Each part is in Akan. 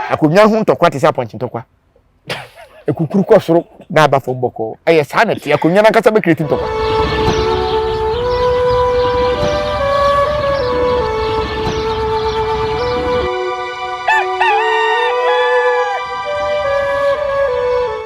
Akonya ho ntokwa te se apɔnkye ntokwa. Ekukuru kɔ soro na aba fo mbɔkɔ. Ɛyɛ saa na te akonya na nkasa be create ntokwa.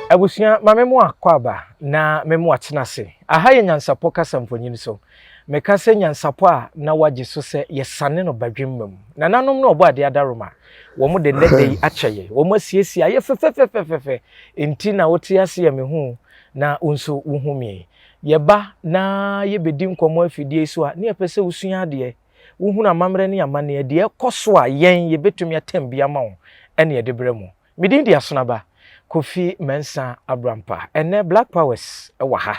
Abusua mamemu akwaba na memu atena se. Aha ye nyansapo kasa mfonyin so. Meka se nyansapo a na wagye so se yesane no badwemmam. Na nanom no obo ade adaroma. Wo mo de nedei akyeye. Wo mo asiesie aye fefefefefe. Enti na wote ase ya mehu na unso wohumie. Yeba na ye bedi nkomo afidie so a ne yepese usua ade. Wo hu na mamre ne amane de ekoso a yen ye betumi atem bia ma wo. Ene ye de bremu. Midin dia sonaba. Kofi Mensa Abrampa ene Black Powers ewa ha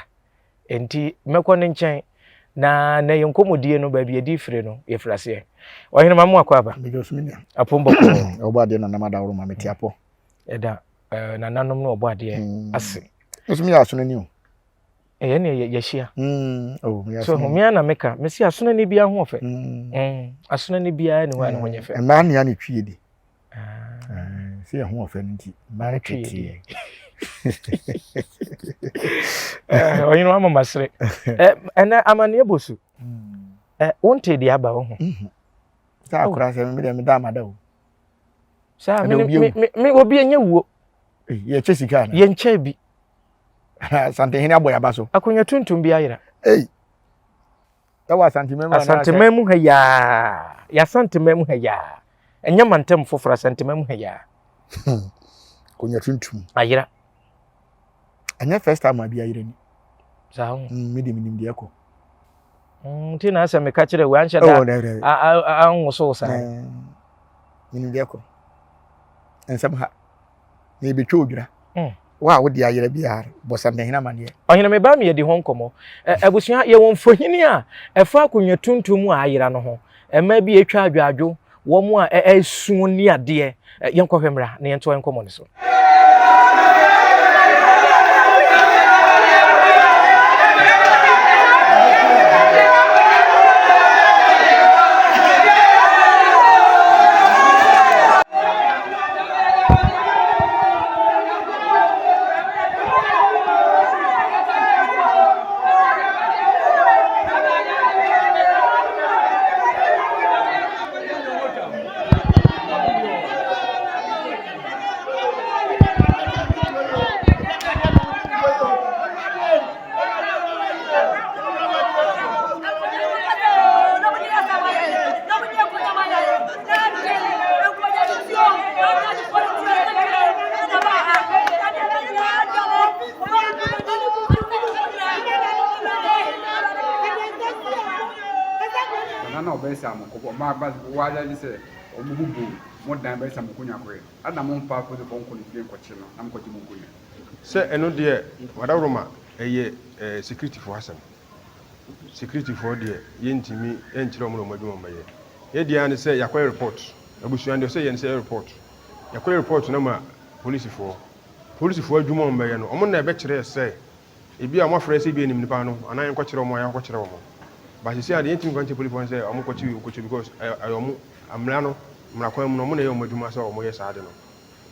enti mekọ ne nchen na yenkomodie no ba bi edi fire no ye frase ohene mamu akwaba Bejosminia apomboko obade na namada woro ma metiapo eda na nanom no obade ase osmi aso ni o eye ne ye hia oh yes so homia na meka mesi aso ni bia ho ofe aso ni bia ne ho ne ho nyefe ma ne ya ne twie di see a ho ofe nti ma twie ohene mama masre ena amane bosu wonte di aba ho sa akura se me da amada o sa me obi enye wuo ye chesika na ye nche bi sante hene aboya baso akonya tuntum bi ayira wa sante memu asante memu ha ya sante memu ha ya enya mantem fofora sante memu ha ya konya tuntum ayira anya first time abi ayira ni sa ho minim de ekọ ti na asa me ka kire we anhye da anwoso sa minim de ekọ ensam ha na betwa odwira wa wo de ayira biar bo sante hena mane ohene me ba me ye di ho nkomo abusua ye won fohini a efa akonya tuntum a ayira no ho ema bi etwa adwadwo wo mu a esu ni ade yenkɔhwemra na yento nkomo ne so na obesa amoko ma ba wala lise omugubu mo dan ba sam kunya kwe ada mo mpa ko de konko ni fie nkoche no na mkoche mo kunya se eno de wadawroma eye security for hasam security for de yentimi enchire omo madwuma maye ye dia ne se yakwa report abusuan de se ye ne se report yakwa report na ma police for adwuma maye no omo na ebe kire se ebi a mo afre se bi enim nipa no anan nkochire omo ya nkochire omo but you see at the entry country police say omo kochi because ayomu amra no mra kwan no mo na ye omadwuma say omo ye saade no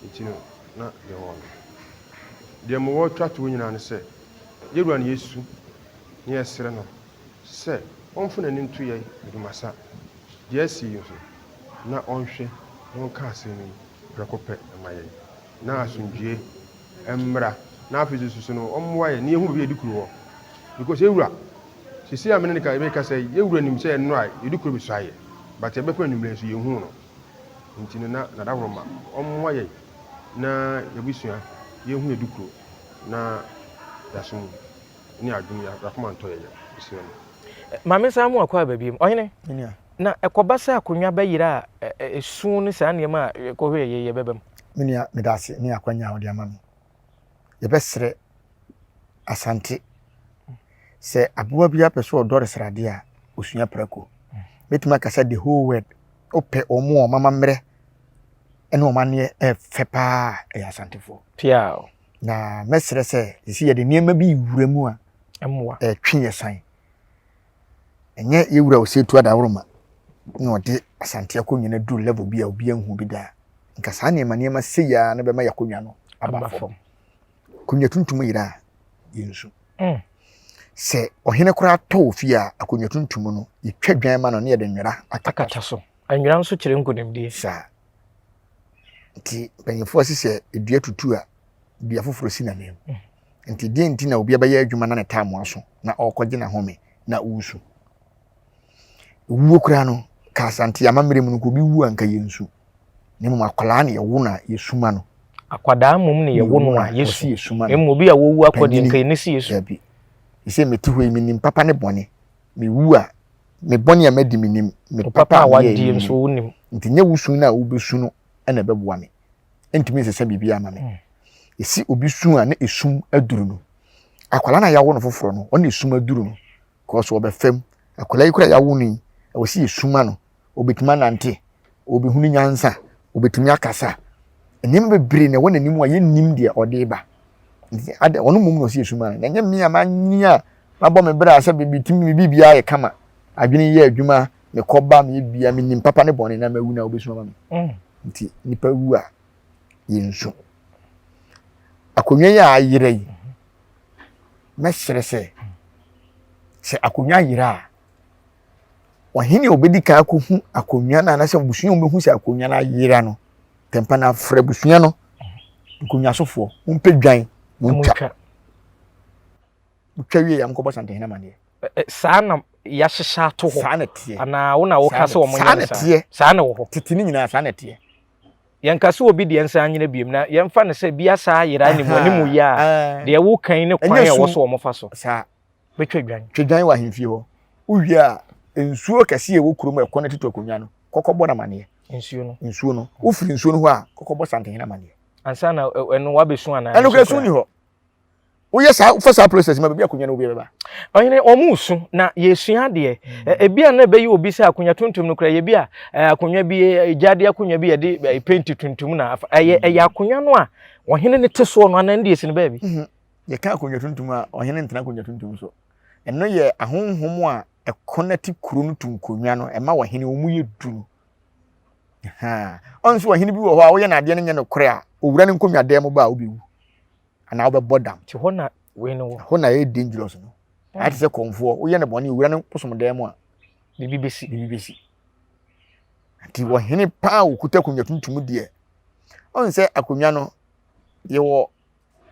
ntino na de ho no de mo wo twa to nyina ne say yeru an yesu ne yesere no say onfo na ni ntu ye adwuma sa de asi yo na onhwe won ka asemi prekope maye na asundue emra na afizu susu no omwa ye ne ehu bi edikuru ho because ewura sisi amene ne ka ebe ka say ewura nim say no a edikuru bi so aye but ebe kwa nim lenso ye hu no ntino na dawroma omwa ye na yebusua ye hu edikuru na yasum ni adwum ya rakoma nto ye bisia no mame samu akwa babiem ohene na ekobasa akonwa bayira esu ne sa nneema ekohwe ye bebam minia medase ni akwanya odi amami ye besre asante se abuwa bia peso odore srade a osua prako betuma kasa the whole world ope omo mama mre ene o mane fepa asantefo piao na mesre se isi ye de niema bi wuramu a emwa twi yesan enye yewura osetu adawroma na ode asante akonyina du level bi a obi anhu bi da nka saa nneɛma sɛ ya na bɛma yakonnwa no aba fam akonnwa tuntum yira yinsu sɛ ɔhene koraa tɔ ofie a akonnwa tuntum no yɛtwa dwan ma no ne yɛde nwera akata so anwera nso kyerɛ nkonimdie saa nti banyefo sɛ edua tutu a dua foforo si na nem nti die nti na obi abɛyɛ adwuma na ne time aso na ɔkɔgye na home na usu wuo koraa no ka asante amammerɛ mu no ko bi wu anka yɛnsu ne mu akwala na yɛwo na yɛsuma no akwadaa mum ne yɛwo no a yesu emu obi a wowu akɔde nka ne si yesu bi ise meti hɔ mi nim papa ne bɔne me wu a me bɔne a madi me nim me papa a wadi nso wonim nti nye wusu na wobesu no na bɛboa me ntimi sese bibia ama me esi obi su a na esum aduru no akwala na yawo no foforo no ɔna esum aduru no ko so ɔbɛfam akwala yi kura yawo ni ɛwɔsi esuma no obetuma nante obehunu nyansa obetumi akasa enim bebre na wona nim a yennim de ɔde ba nti ade ɔno mum no ɔsi esuma na nyɛ me amanyi a mabɔ me bra sɛ bibitimi me bibia yɛ kama adwene yɛ adwuma me kɔba me bia me nim papa ne bɔne na mawu na obesuma ma nti nipa wu a yinsu akonnwa ya ayira yi mɛhyerɛ sɛ akonnwa ayira ɔhene obedi ka akɔhu akonnwa na anasɛ busua obehu sɛ akonnwa na ayira no tempa na frɛ busua no nkonnwa sofo mpɛ dwan muntwa wie yam kɔbɔ santehena mane saa na yɛhyehyɛ ato hɔ saa na tie ana wo na wo ka sɛ ɔmo nyɛ saa na wo hɔ titini nyina saa na tie yɛnka sɛ obi deɛ nsa anyina biem na yɛmfa ne sɛ bia saa yera ne mu animu ya deɛ wo kan ne kwan a wɔ so ɔmo fa so saa betwa dwan twedwan wɔ ahemfie hɔ uwie a nsuo kɛse ɛwɔ kurom ɛkɔ ne tito akonnwa no kɔkɔbɔ na maneɛ nsuo no wofiri nsuo no hɔ a kɔkɔbɔ santehena maneɛ ansa na ɛno wabesu ana ɛno kɛ su ni hɔ woyɛ saa fa saa process ma baabi akonnwa no obi bɛba ɔhene ɔmo su na yɛsua deɛ ebia na bɛyi obi sɛ akonnwa tuntum no kora yɛbi a akonnwa bi gyade akonnwa bi yɛde paint tuntum na ɛyɛ akonnwa no a ɔhene ne te so no ana ndi esi ne baabi yɛka akonnwa tuntum a ɔhene ntena akonnwa tuntum so ɛno yɛ ahonhom a ɛkɔnɛti kuro no tunkonwa no ɛma ɔhene ɔmu yɛ duru ɔnso ɔhene bi wɔ hɔ a woyɛ na adeɛ no nyɛ no kore a owura ne nkonnwa dan mu ba a obewu ana wobɛbɔ dam ti hɔ na we no hɔ na yɛ dangerous no ate sɛ kɔnfoɔ woyɛ ne bɔne owura ne posom dan mu a bibi besi ati ɔhene paa okuta akonnwa tuntum deɛ ɔn sɛ akonnwa no yɛwɔ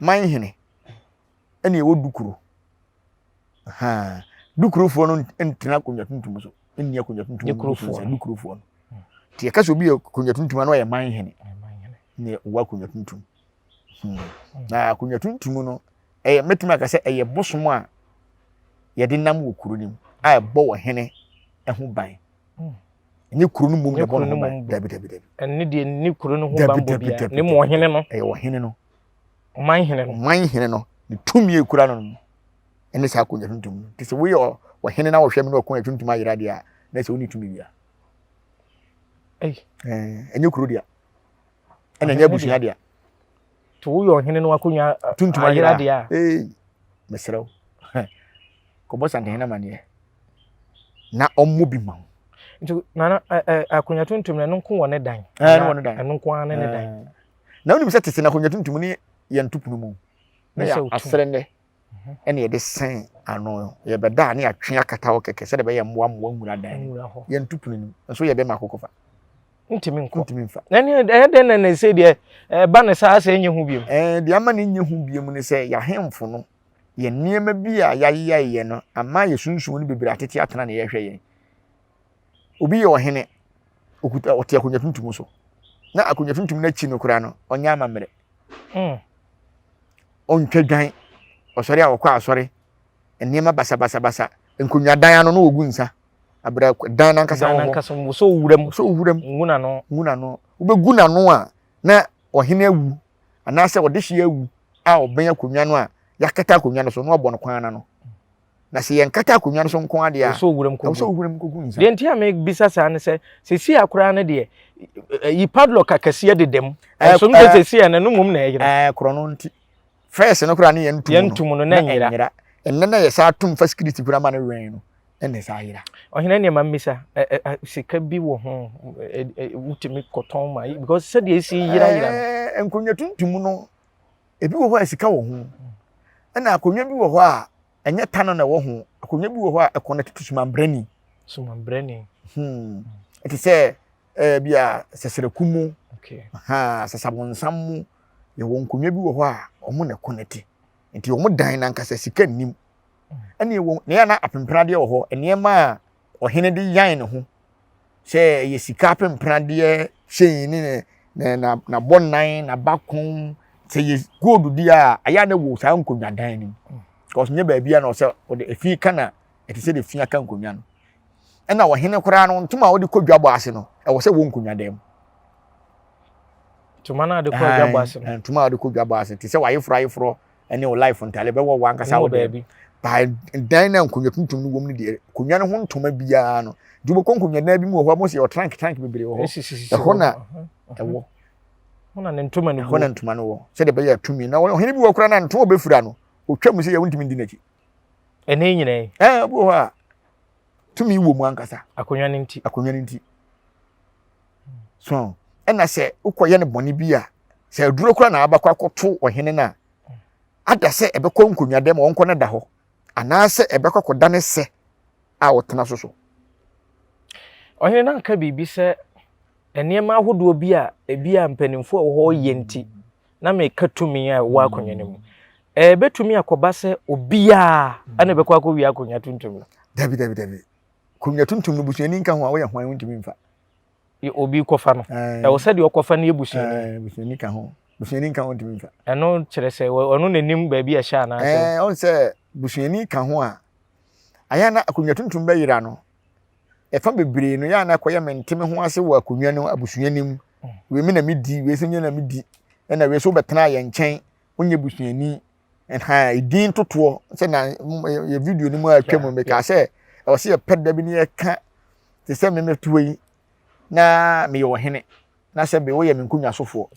manhene ɛne yɛwɔ dukuro dukurofoɔ no ntena akonnwa tuntum so ɛnni akonnwa tuntum dukurofoɔ no ti yɛka sɛ obi yɛ akonnwa tuntum no ɔyɛ manhene ne ɔwɔ akonnwa tuntum na akonnwa tuntum no ɛyɛ metumi aka sɛ ɛyɛ bosom a yɛde nam wɔ kuro nim a ɛbɔ wɔ hene ɛho ban ne kuro no mum na bɔ no ban dabi ɛne deɛ ne kuro no ho ban bɔ bia ne mo hene no ɛyɛ wɔ hene no man hene no ne tumi ekura no ɛne saa akonnwa tuntum no te sɛ woyɛ wɔ hene na wɔhwɛ me no akonnwa tuntum ayira deɛ a na sɛ woni tumi bia ɛnyɛ kuro deɛ ɛna ɛnyɛ busua deɛ to wo yɔ hene no akonnwa tuntum ayira dia mesrew ko bo santehena maneɛ na ɔmmo bi ma nti nana akonnwa tuntum na no nko wɔ ne dan ɛno nko ana ne dan na wonim sɛ tete na akonnwa tuntum ne yɛ ntopunu mu na yɛ asrɛnde ɛne yɛde sen ano yɛbɛda ne atwe akata hɔ kɛkɛ sɛ de bɛyɛ mmoa nwura dan yɛ ntopunu mu nso yɛbɛ ma akokɔfa ntimi nfa nani ɛden na na sɛ deɛ ba ne saa sɛ nye hu biem deɛ ama ne nye hu biem ne sɛ yɛahemfo no yɛ nneɛma bi a yɛayɛ no ama yɛ sunsun no bebree atete atena na yɛhwɛ yɛn obi yɛ ɔhene okuta ɔte akonnwa tuntum so na akonnwa tuntum na chi no kura no ɔnya amammerɛ ɔntwa dwan ɔsɔre a ɔkɔ asɔre nneɛma basa nkonnwa dan ano no ogu nsa abra dan nan kasa wo so wuram nguna no ubegu na no a na ɔhene awu anaasɛ ɔde hye awu a ɔbɛn akonnwa no a yakata akonnwa no so no ɔbɔ no kwan na no na sɛ yɛnkata akonnwa no so nko ade a so wuram kogu nsa de ntia me bisa saa ne sɛ sesi akora ne de yi padlock akɛse de dem so no sesi na no mum na ɛyera korɔ no nti first no kora ne yɛntum no na ɛyera ɛnna na yɛ saa tum fa security kora ma no wɛn no ene sa yira ohina ne mamisa sika bi wo ho wutimi koton ma because said ye si yira enkonya tuntum no ebi wo ho asika wo ho ena akonya bi wo ho a enye tano na wo ho akonya bi wo ho a ekona tutusumambrani eti se bia sesere kumu okay sesabonsam ye wo nkonya bi wo ho a omo na koneti enti omo dan na nkasa sika nim ene wo ne ya na apemprade wo ho enema a ohene de yan ne ho se ye sika apemprade hyen ne na bonnan na bakon se ye gold di a aya na wo sa nkonwa dan ni because nye ba bia na o se o de efi kana eti se de fi aka nkonwa no ena ohene kora no ntuma wo de kodwabo ase no e wo se wo nkonwa dan tuma na de kodwabo ase no ntuma wo de kodwabo ase ti se wa yefro ene o life ntale be wo wankasa wo baby ba dan na nkonwa tuntum no wom ni de konwa no ho ntuma bia no dubo konkonwa na bi mu ho mo se o trank bebre wo ho e ho na e wo hona ne ntuma no hona ntuma no wo se de be ya tumi na ohene bi wo kura na ntuma obefura no otwam se ya wontimi ndi nachi ene nyine bo ha tumi wo mu ankasa akonwa ne nti so ena se ukoye ne boni bi a se aduro kura na abakwa koto ohene na ada se ebekọ nkonwa dem wonko na da ho ana se ebekọ koda ne se a wotena so ohene na nka bibi se enema ahodo bi a ebia mpanimfo ho yenti na me katumi a wa akonwa ne mu betumi akoba se obia ana bekọ akọwi akonwa tuntum dabi konwa tuntum no busuani nka ho a wo ye hwan wontimi mfa obi kofa no wo se de okofa na ebusuani busuani ka ho busuani nka ho wontimi mfa eno kire se ono nanim ba bi a sha na se on se busuani ka ho a aya na akonwa tuntum ba yira no efa bebre no ya na koye menteme ho ase wo akonwa no abusuani mu we mi na medi we se nya na medi na we so betena ye nchen onye busuani ha idin totoɔ se na ye video ni mu atwam me ka se o se ye pedda bi ni ye ka te se me metuwe na me yo hene na se be wo ye menkunya sofo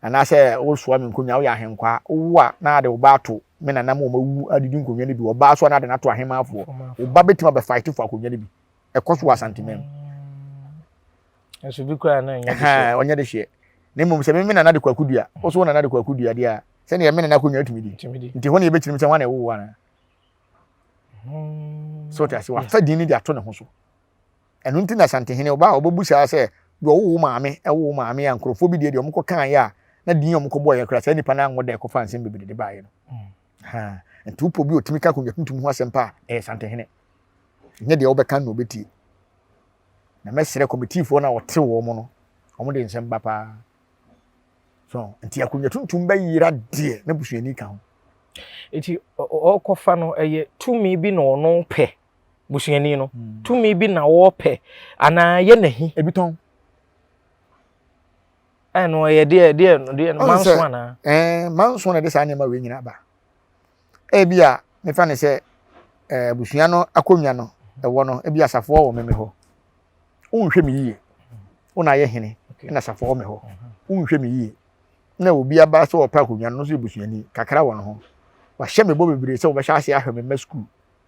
ana se wo soa menkunya wo ya henkwa wo a na de wo ba to me na nam wo mawu adidi nkunya ni bi wo ba so na de na to ahema afo wo ba betima be fight for akunya ni bi ekoso asantemem enso bi kura na nya onye de hye ne mum se me na de kwakudua wo so na de kwakudua de a se ne me na akunya tumidi nti ho ne ye bechirim se wana wo wana so ta se wa fa din ni de ato ne ho so enu nti na santehene oba obobusa se do wo maame ya nkrofo bi de omko kan ya na din omko boye kra se nipa na ngoda ekofa nsem bebede de bae no nti upo bi otimi ka konwa tuntum ho asempa santehene nye de obeka na obeti na mesere committee fo na wote wo mo no omo de nsem ba pa so nti akonwa tuntum ba yira de na busuani ka ho eti okofa no tumi bi na ono pe busuani no tumi bi na wo pe ana ye nahi ebiton eno ye de manso ana manso na de sa nyama we nyina ba bia me fa ne se busuani no akonwa no ewo no bia safo wo meme ho unhwe me yie una ye hene na safo wo me ho unhwe me yie na obi aba so opa akonwa no so busuani kakra wo no ho wa hye me bo bebre se wo be hya ase ahwe me school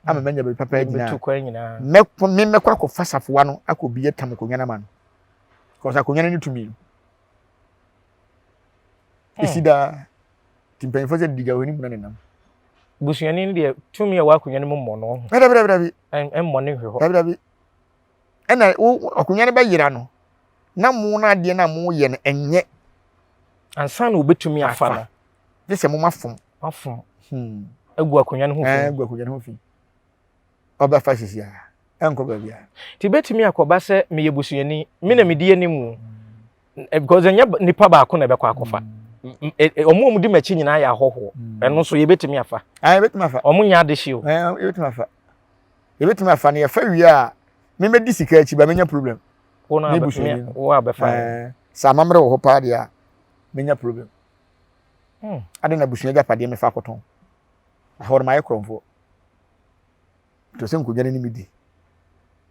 ama manya be papa nyina me kwa ko fasafoa no akobi etam konwa na man ko sa konwa ni tumi isida timpen fo se diga woni mu na nenam busuani ni de tumi ya wa konwa ni mo no dabi en mo ne hwe ho dabi ena akonwa ni ba yira no na mu na de na mu ye no enye ansa na obetumi afa no de se mu mafom egu akonwa ni ho fi egu akonwa ni ho fi oba fasisi a enko ba bia ti betimi akoba se me yebusuani me na medie ni mu because enya nipa ba ko na be kwa akofa omo di machi nyina ya hoho eno so ye betimi afa betimi afa omo nya de hie o betimi afa ne ya fa wi a me medi sika achi ba menya problem wona be wo abefa sa mamre wo pa dia menya problem ade na busuani ga pade me fa koton ahor mai kromfo to se nkonwa ni midi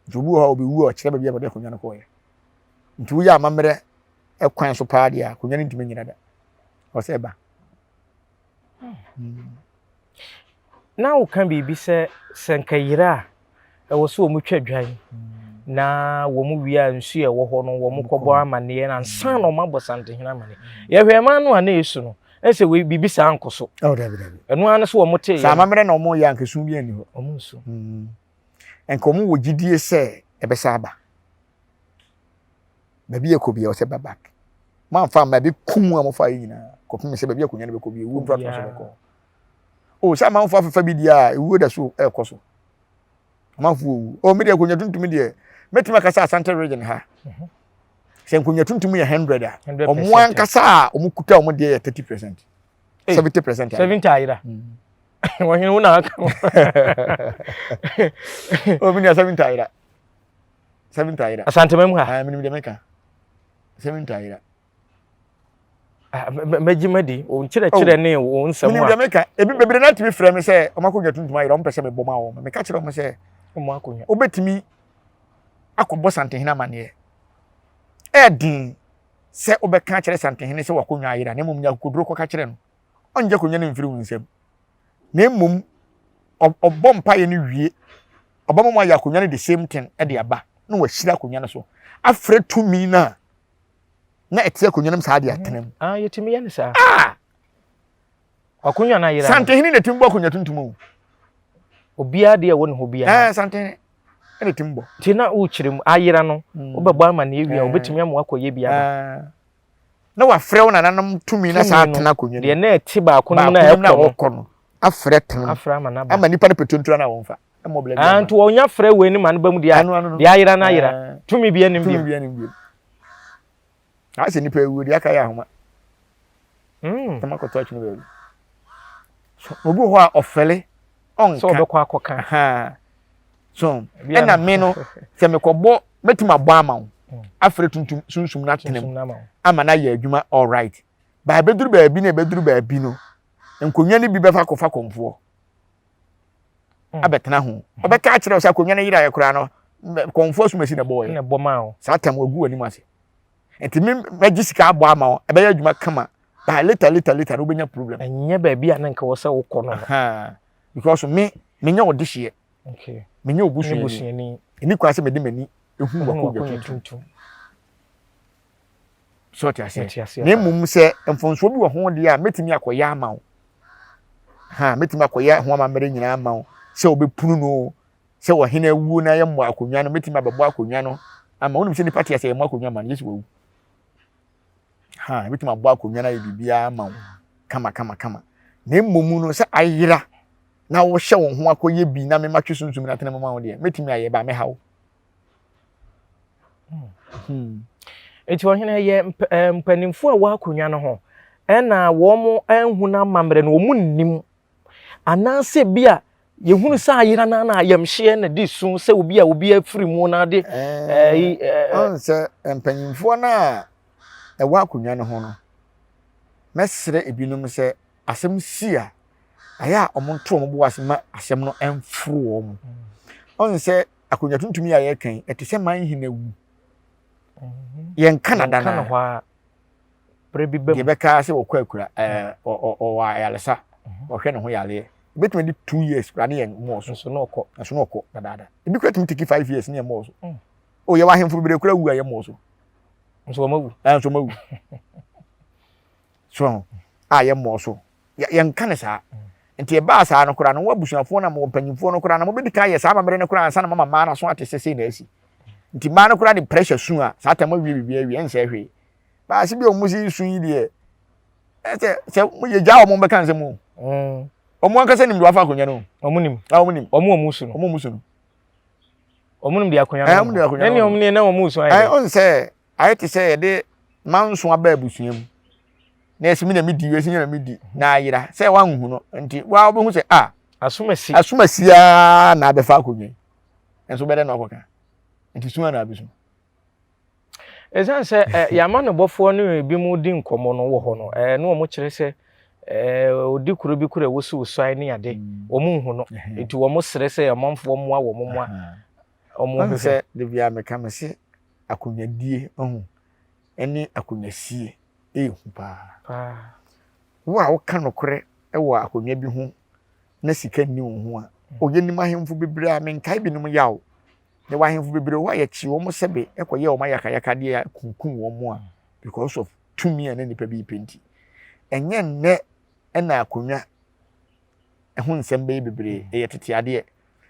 ntubu ha obi wu o kire ba bia ba de konwa no ko ye ntu ya mamre ekwan so pa dia konwa ni ntime nyina da o se ba na wo kan bibi se senkayira wo so mu twadwan na wo mu wia nsu e wo ho no wo mu kɔbɔ amane na nsan no mabɔ santehina amane ye hwɛ ma no ana esu no ɛsɛ we bibi sa ankoso dabi ɛno ana so wo mote sa mamre na omo ya nkesu bi ani ho omo nsu enkomo wo gidie sɛ ɛbɛsa aba babi ekobia o sɛ babak man fa ma bi kum amofa yina kopim sɛ babi akonya ne bekobia wu mpra to so beko o sɛ man fa fa bi dia ewu da so ɛkɔ so man fu o me dia akonya tuntum dia metima kasa Asante region ha sɛ akonya tuntum yɛ 100 a omo ankasa omo kuta omo dia 30% 70% 70 ayira wɔhene wo na aka o me dia 70 ayira Asante memu ha ah me dia meka 70 ayira magimadi o nkyerɛkyerɛ ne o nsɛm a meka ebi bebre na timi frɛ me sɛ ɔmakonya tuntum ayira ɔmpɛ sɛ me bɔ ma wo me ka kyerɛ ɔmo sɛ ɔmakonya obetimi akɔbɔ santehina mane ɛdin sɛ obɛka kyerɛ santehina sɛ wakonya ayira na mmom nya koduro kɔ ka kyerɛ no ɔnje konya ne mfiri wo nsɛm na mmom ɔbɔ mpa ye ne wie ɔbɔ mo ya konya ne the same thing ɛde aba na wahyira konya ne so afrɛ tumi na ɛte konya ne sa ade atenam yetimi ye ne sa wakonya na ayira santehina ne timbo konya tuntum o obia de wo ne ho bia santehina ene timbo tina wo kyerem ayira no wo bɛbɔ ama na ewia obetimi amu akɔye bia na wafrɛ wo nanam tumi na sa atena konya de na ɛti ba ko no na ɛkɔ no afrɛ tena ama nipa ne petontura na wɔmfa anto wonya frɛ we ni ma no bamu dia ayira na ayira tumi bia nim bia ase nipa ewu dia ka ya homa tama ko to atwene baabi obi ho a ofele onka so obekɔ akɔka ha so ena me no se me kɔbɔ metima bɔ ama wo afrɛ tuntum sunsum na tenem ama na yɛ adwuma all right ba beduru baabi no nkonya ne bi bɛfa kɔfa kɔmfoɔ abetena ho obɛka kyerɛ wo sɛ akonya ne yira yɛ kora no kɔmfoɔ sumasi na bɔɔ na bɔ ma wo saa tam ogu ani mase enti me magi sika abɔ ama wo ɛbɛyɛ adwuma kama ba later no benya problem enye baabi a na nka wo sɛ wo kɔ no ha because me nya wo dehye okay me nya obusuani eni kwa sɛ me de mani ehu wako tuntum so ti ase na mmom sɛ mfonso bi wɔ ho de a metimi akɔya ama wo ha metimi akɔya ho ama mere nyina ama wo sɛ obepunu no sɛ wɔ hena wuo na yɛ mmo akonwa no metimi abɛbɔ akonwa no ama wonim sɛ nipa te ase yɛ mmo akonwa ma no yesu wawu ha metimi abɔ akonwa na yɛ bibia ama wo kama na mmom no sɛ ayira na wo hyɛ wo ho akɔyɛ bi na me matwe sunsum na tena mama wo de metimi ayɛ ba me hawo eti wɔhene yɛ mpanimfo a wɔ akonwa no ho ɛna wɔn mo anhu na mamre no wɔn nnim anaasɛ bi a yehunu sɛ ayera na ayamhye na di sun sɛ obi afiri mu na de sɛ mpanimfo na ɛwɔ akonwa no ho no mɛsrɛ ebinom sɛ asɛm si a aya ɔmo nto ɔmo bo asɛm asɛm no ɛmforo wɔn sɛ akonwa tuntum yi a yɛkan ɛte sɛ man hina wu yɛn Canada na hɔ prebi bem yɛbɛka sɛ wɔkɔ akura ɔwɔ ayalesa ɔhwɛ ne ho yale betumi di 2 years kura ne yɛn mo so na ɔkɔ dada ebi kura tumi tiki 5 years ne yɛn mo so o yɛ wa hemfo bere kura wu a yɛn mo so nso mawu so a yɛn mo so yɛn ka ne saa nti e ba saa no kura no wabusuafo na mo mpanyimfo no kura na mo bedi ka yɛ saa mamere ne kura ansa na mama ma na so ate sese na asi nti ma no kura de pressure su a saa tama wie bibia wie ense hwe ba se bi o musi su yi de se mo ye ja o mo be kan se mo o mo anka se nim do afa akonya no o mo nim o mo musu no o mo nim de akonya no ene o mo ne na o musu ayi on se ayi te se ye de manso aba abusuam na esimi na medi wesi na medi na ayira se wa nhu no nti wa obehu se asumasi na abefa akonya enso be de na okoka nti suma na abisu ezan se yama no bofo no bi mu di nkomo no wo ho no no mo kire se odi kuro bi kuro wosu usai ne ade o mu hu no nti wo mo sere se amanfo mo a wo mo o mo hu se de bia me ka me se akonya die ohu eni akonya sie hu pa wo a wo ka no kore wo akonya bi hu na sika ni wo hu a oye ni mahemfu bebre a menkai bi num yaw ne wahemfu bebre wo ayechi wo mo sebe ekoye wo mayaka de kunkun wo mo a because of tumi and nipa bi penti enye nne na akonwa ehun nsem be bebre e yetete ade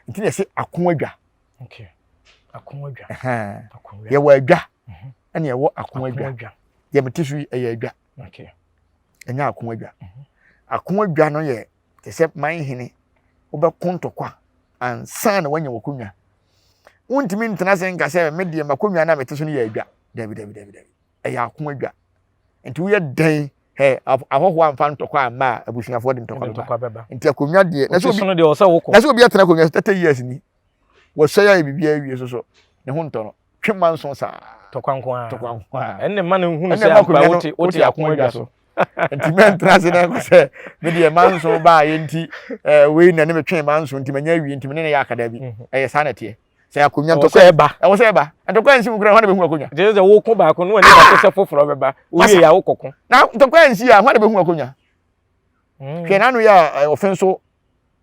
nti na se akonwadwa okay akonwadwa ye wa adwa ene ye wo akonwadwa ye metisu ye adwa okay enye akonwadwa akonwadwa no ye te se man hene wo be kontokwa ansa na wanya wakonwa untimi ntena se nka se me de makonwa na metisu no ye adwa david e ya akonwadwa nti wo ye dan ahoho amfa ntokwa ama abusuafo de ntokwa baba nti akonwa de na so no de o se woko na so obi atena akonwa 30 years ni wo so ya bibia awie so ne ho ntono twema nso sa tokwankwa enne man hunu se akwa wote akonwa so nti men trase na ko se me de manso ba ye nti we na ne metwe manso nti manya awie nti me ne ya akada bi eye sanete se akonwa ntokwa eba wo se eba ntokwa nsi mukura ho na behu akonwa je ze wo ko ba ko no ani ba ko se foforo beba uye ya wo kokko na ntokwa nsi a ho na behu akonwa hwe na no ya ofenso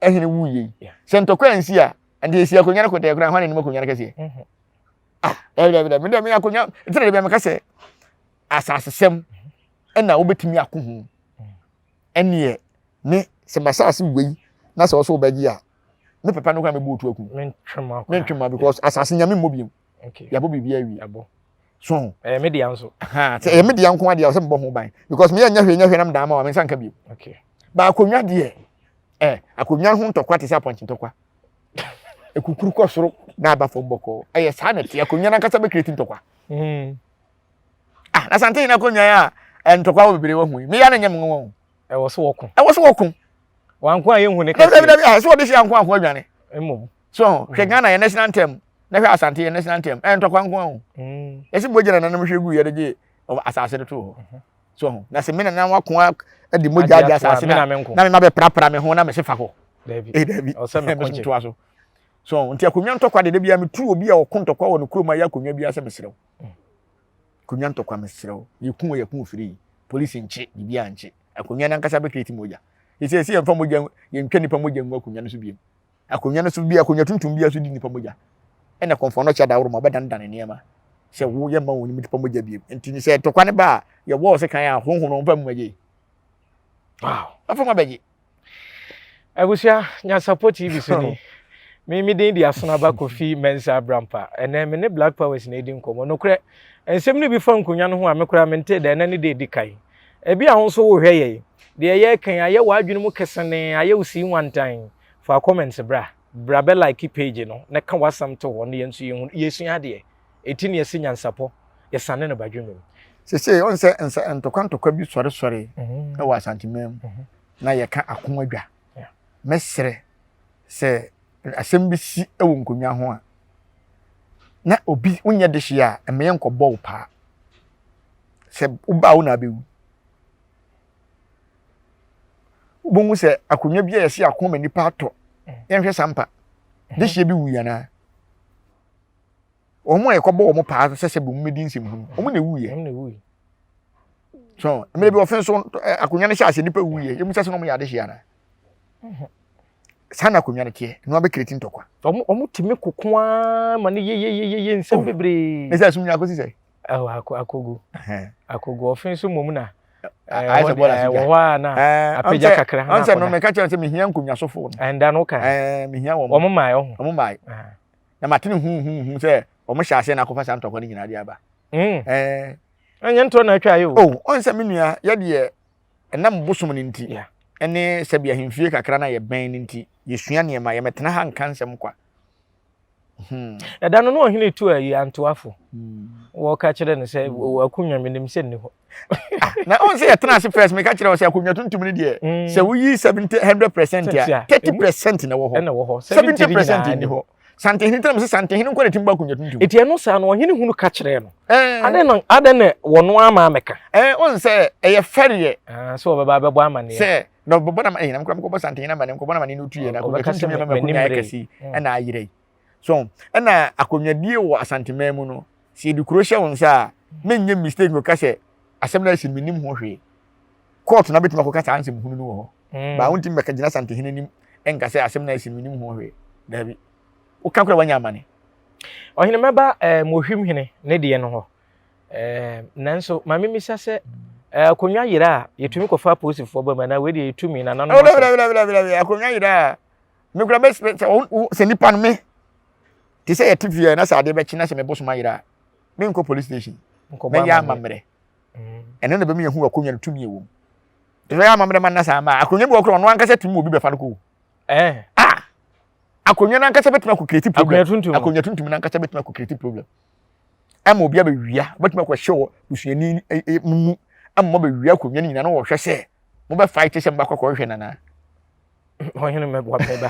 ehene wuye se ntokwa nsi a ande esi akonwa na kote kura ho na ni akonwa na kase David me de me akonwa nti na de me kase asasesem na wobetimi akohu ene ne se masase wei na se wo so bagi a me papa no kwa me botu aku mentwema because asase nyame mmobiem okay ya bo bibia wi abo so media nso se media nko ade a se mbo ho ban because me nya hwe na me da ma wa me sanka bi okay ba akonwa de akonwa ho ntokwa te se aponchi ntokwa ekukuru ko soro na aba fo mboko eye sa na ti akonwa na kasa be create ntokwa na sante na akonwa ya ntokwa wo bebere wo hu me ya na nyem nwo wo so woko wanko aye hu ne ka so de shi anko adwane emo so hwe Ghana ye national anthem na hwe asante ye national anthem ntokwa nko ho esi bojana na hwe gu ye de asase de to so na se me na wako adi moja adi asase na me ma be prapra me ho na me sefa ho David o se me konje to aso so nti akonwa ntokwa de bia me tu obi a okon ntokwa wo no kuroma ya akonwa bia se meserew akonwa ntokwa meserew ye kun free police nche bibia nche akonwa na nkasa be create moja ise ese yemfa moja yentwa nipa moja ngu akonwa no so biem akonwa no so bia akonwa tuntum bia so di nipa moja ena konfo no cha da woro ma bedan dan niema se wo ye ma woni nipa moja biem nti ni se tokwa ne ba ye wo se kan ya honhon no mfa mmaje wow afa ma beje abusia nya support TV so ni me den di asona ba Kofi Mensah Brampa ene me ne Black Powers na edi nkomo no kure ensem ni bi fa nkonwa no ho a me kura me nte da na ne de kai ebi a ho so wo hwe ye de ye kan aye wadwene mu kesene aye usi wantan fa comments bra be like page no na ka wasam to ho ne yensu yesu ade eti ne yesi nyansapo yesane no badwene se on se ntokwa bi sore na wa santimem na ye ka akonwadwa mesre se asem bi si ewo nkonwa ho a na obi unya de hia emeye nkobɔ wo pa se uba wo na bewu ubongu se akonwa bi yesi akoma nipa ato yenhwe sampa de hia bi wu yana omo ekobɔ wo mo pa se bu mmedi nsem hu omo na wu ye so emele bi ofen so akonwa ne hia ase nipa wu ye yemu se no mo ya de hia na sana akonwa ne tie no be create ntokwa omo timi kokoa ma ne ye nsem bebre ne se asum nya akosi se akogo ofen so mom na aisa bola sika wa na apeja kakra na anse no me ka chere se me hia nkonwa sofo no enda no ka me hia wo omo mai na matene hu se omo hya ase na akofa sa ntokwa ni nyina de aba anya nto na atwa ayo onse me nua ye de enam bosom ni nti ene sabia himfie kakra na ye ben ni nti yesua ne ma ye metena ha nkansem kwa eda no ohine tu ayi antoafo wo ka kire ne se akunwa menim se ni ho na on se yetena ase first me ka kire wo se akunwa tuntum ni de se wo yi 100% ya 30% na wo ho na wo ho 70% ni ho sante hin tram se sante hin ko de timba akunwa tuntum eti eno sa no ohine hunu ka kire no ade ne wono ama ameka on se eye ferie so baba bebo amane se no bobo na na mkram ko sante hin na mane ko bona mane no tuye na ko tuntum ya mama kunya yakasi na ayire so na akonwa die wo asanteman mu no si di krohia won sa menye mistake ko kase asem na sin minim ho hwe court na betima ko kasa ansem hunu no ho ba wonti meka gina santehene nim enka sɛ asɛm na asi minim ho hwe dabi wo ka kora wanya amane ɔhene mɛba mohwim hene ne deɛ no hɔ nanso ma memisa sɛ akonwa yera a yɛtumi kɔfa posifoɔ ba ma na we de yɛtumi na nano akonwa yera a me kora bɛ sɛ nipa no me te sɛ yɛte fie na sɛ ade bɛkye na sɛ me bosoma yera me nkɔ police station me ya amammerɛ ɛno na bɛmi yɛhu akonwa no tumi ɛwɔ mu ɛfɛ ya amammerɛ ma na saa ma akonwa bi wɔ kora ɔno ankasa tumi obi bɛfa no kɔ akonwa no ankasa bɛtumi akɔ create problem akonwa tuntum no ankasa bɛtumi akɔ create problem ama obi abɛwia bɛtumi akɔ hyɛ wɔ busuani mu amma ba wia akonwa no nyina no wɔhwɛ sɛ mo bɛ fight sɛ mbakɔ kɔ hwɛ nana ɔhene mɛboa mɛba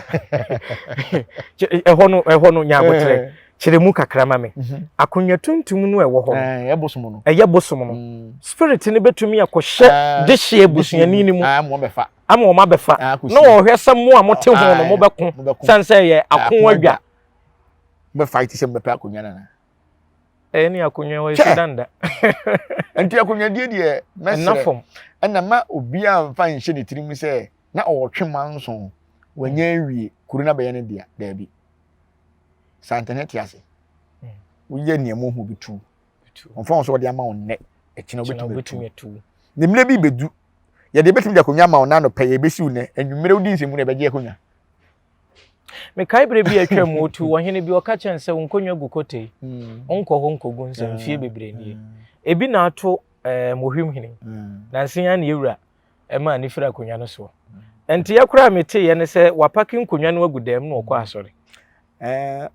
ɛhɔ no nyaabotrɛ kyerɛ mu kakra ma me akonwa tuntum no ɛwɔ hɔ ɛyɛ bosom no spirit ne bɛtumi akɔhyɛ de hyɛ busuani ni mu ama wɔn abɛfa na wɔhwɛ sɛ mo a mote ho no mo bɛko san sɛ yɛ ako adwa mo bɛ fight sɛ mbɛpɛ akonwa nana ni akonwa wɔ sidanda nti akonwa die mesre ɛna ma obi a mfa nhyɛ ne tirim sɛ na ɔtwe manso wanya wie kuru na bɛyɛ ne dia daabi santenet ase woyɛ niamo hu bitu ɔmfa so wɔde ama wo nnɛ ɛkyina wobɛtumi atu ne mmerɛ bi bedu yɛde bɛtumi de akonwa ma wo na no pɛ yɛ bɛsiw nnɛ anwummerɛ wodi nsɛmu na ɛbɛgye akonwa mekai bre bi atwa mu otu ɔhene bi ɔka kyɛn sɛ nkonwa gu kote onkɔ ho nkɔgu nsɛm fie bebree nie ebi na ato mohwim hene na nsia na ewura ɛma ne fira akonwa no so enti yakora mete ye ne sɛ wapaki nkonwa no agu dam no ɔkɔ asɔre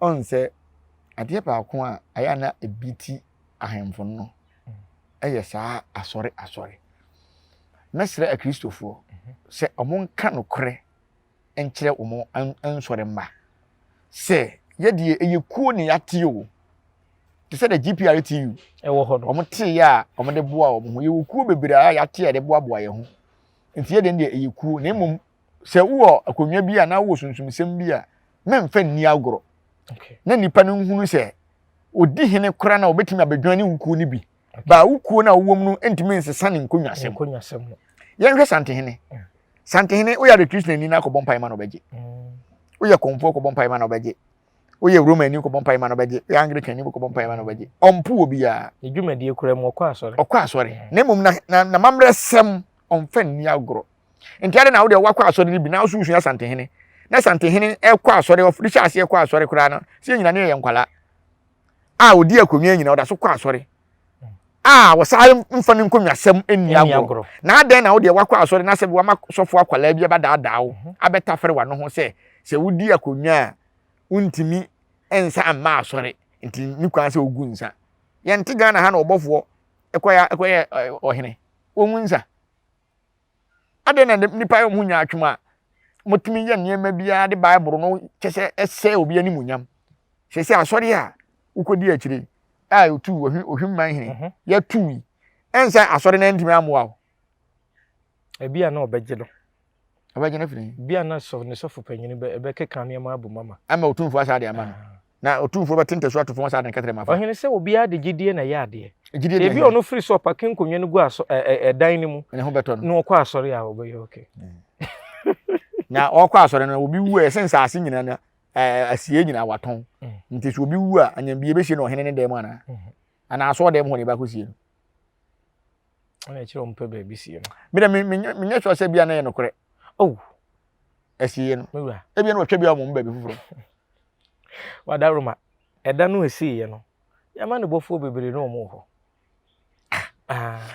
on sɛ adeɛ baako a aya na ebiti ahemfo no ɛyɛ saa asɔre mesrɛ akristofo sɛ ɔmo nka no korɛ enkyerɛ ɔmo ansɔre mba sɛ yɛde ɛyɛkuo ne yate o te sɛ the GPRTU ɛwɔ hɔ no ɔmo te ya ɔmo de boa ɔmo ho yɛwɔkuo bebree a yate a de boa yɛ ho nti yɛde ne ɛyɛkuo na mmom sɛ wo akonwa bi a na wo sunsumsɛm bi a memfa nni agoro na nipa no nhunu sɛ odi hene kora na obetimi abadwan ne wukuo ne bi ba wukuo na wo mu no entimi nsesa ne nkonwasɛm yɛnhwɛ santehene wo ya de Christian ni na akɔbɔ mpae ma no bɛgye wo ya konfo akɔbɔ mpae ma no bɛgye wo ya Roman ni akɔbɔ mpae ma no bɛgye wo ya Anglican ni akɔbɔ mpae ma no bɛgye ɔmpo obi ya edwumadie kura mu ɔkɔ asɔre na mmom na mamrɛ sɛm ɔmfa nni agoro nti ade na wo de wakɔ asɔre ni bi na wo susua santehene na santehene ɛkɔ asɔre ɔfiri hyɛ ase ɛkɔ asɔre kura no sɛ nyina ne yɛ nkwala a odi akonwa nyina ɔda so kɔ asɔre wo saa mfa ne nkonwasɛm enni agoro na adan na wo de wakɔ asɔre na sɛ bi wama sɔfo akwala bi abadaadaa wo abɛta fere wa no ho sɛ wodi akonwa a untimi ensa amma asɔre nti ni kwan sɛ ogu nsa yɛnte Ghana ha na ɔbɔfoɔ ɛkɔyɛ ɔhene wɔngu nsa adan na nipa yɛ mu nya atwuma motumi yɛ nneɛma biara de Bible no kyɛ sɛ ɛsɛ obi ani munyam sɛ asɔre a ukodi akyire a otu ohwimman hene ya tu ensa asɔre na ntimi amoa o ebia na obegye do obegye na firi bia na so ne sofo panyini be keka nneɛma abu mama ama otumfo asade ama na otumfo be tente so atofo asade nketere mafa ɔhene sɛ obi ade gidie na yɛ ade ebi ɔno firi so pake nkonwa no gu aso dan ne mu ne ho beto no na ɔkɔ asɔre a obɛyɛ okay na ɔkɔ asɔre no obi wu esensa ase nyina na asie nyina waton nti so obi wu a anyambie be hye no ɔhene ne dem ana aso dem ho ne ba kosie no ana kyerɛ ɔmpa ba bi sie no menya sure sɛ bia na yɛ nokorɛ asie no mewura ebia no ɔtwa bia ɔmo ba bi fufuro wadaroma ɛda no asie no yama ne bɔfo bebree no ɔmo hɔ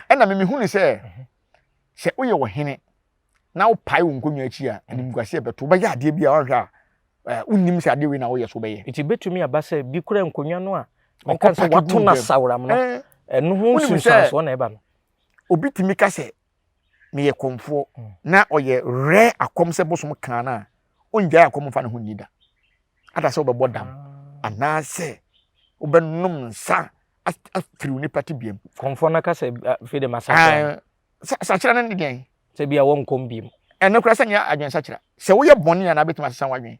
ɛna mehu ne sɛ woyɛ ɔhene na wo pai wo nkonwa akyi a animguase beto ba ya ade bia ɔhwɛ a unnim sɛ ade we na wo yɛ so bɛyɛ iti betumi abasa bi kura nkonwa no a ɔka sɛ wato na sawram no ɛno ho sunsanso na ɛba no obi timi ka sɛ me yɛ konfo na ɔyɛ rɛ akɔm sɛ bosom kan na ongya akɔm fa ne ho nida ada sɛ wobɛbɔ dam ana sɛ wobɛnom nsa afiri ni pati biam konfo na ka sɛ fi de masakra sakyera na ndɛn sɛ bia wɔn kom biem ɛno kura sɛ nya adwen sakyera sɛ woyɛ bɔne ana betuma sesa wadwen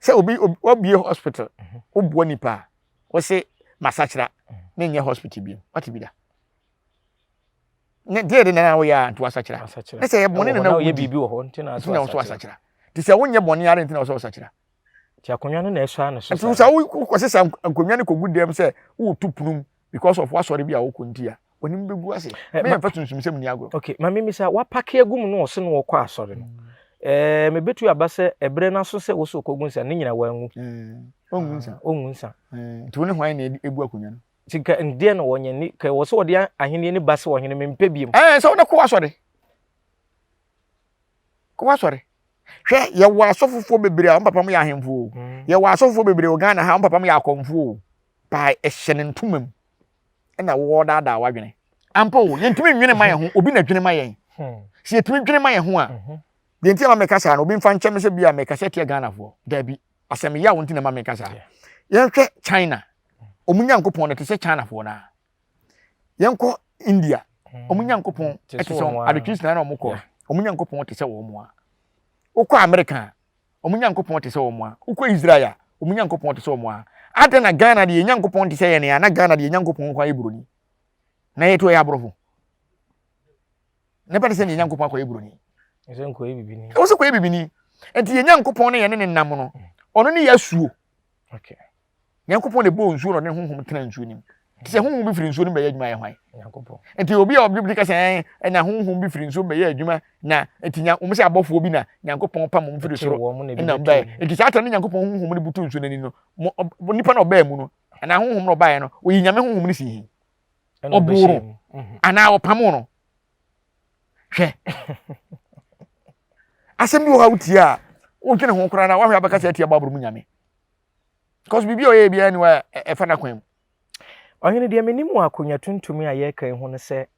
sɛ obi hospital obuo nipa wo se masakyera na nya hospital biem wati bi da ne de na wo ya nto asakyera na sɛ yɛ bɔne na wo yɛ bibi wɔ hɔ ntina so asakyera ti se wonye boni are ntina so sakira ti akonwa no na eso ana so so sa wo kwosesa akonwa ne kogu dem se wo tupunum because of wasori bi a wo konti a onim bebu ase me fa tunsum sem ni agro okay mama mi sa wa pake agum no so no wo kwa asori no me betu abase ebre na so se wo so kogu nsa ne nyina wangu ongu nsa ti woni hwan na ebu akonwa no tinka ndie no wonye ni ka wo so wo de ahene ni base wo hene me mpe biem so wo ko asori hwe ye wo asofofo bebre a papa mo ya ahemfo ye wo asofofo bebre o Ghana ha papa mo ya akomfo pa ehye ntumam na wo dada wadwene ampo ye ntumi nwene ma ye ho obi na dwene ma ye si etumi dwene ma ye ho a de ntia ma meka sa na obi mfa nkyem se bia meka se tie Ghana fo da bi asem ya wo ntina ma meka sa ye hwe China omunyankopon na te se China fo na ye nko India omunyankopon te se adekrisna na omukọ omunyankopon te se wo mo a ukọ America omunyankopon te se wo mo a ukọ Israel omunyankopon te se wo mo a ade na Ghana de nyankopon te se ye ne na Ghana de nyankopon kwa ibroni na yeto ya abrofo ne pete se nyankopon kwa ibroni ese nko ebibini o se kwa ebibini enti ye nyankopon ne ye ne nam no ono ne yasuo okay nyankopon de bo nsuo no ne honhom tena nsuo nim ti se honhom bi firi nsuo nim be ye adwuma ye hwan nyankopon enti obi a obi ka se na honhom bi firi nsuo be ye adwuma na enti se abofo bi na nyankopon pa mo firi soro na ba enti sa ata ne nyankopon honhom ne butu nsuo nani no nipa na oba mu no na honhom no oba ye no oyi nyame honhom ne si hi oburu ana opamu no hwe asem bi wo ha utia wo twene ho kora na wa hwe abaka se atia baburu mu nyame because bibi o ye bia ni wa efa na kwan ohene de menimu akonya tuntumi a ye kan ho ne se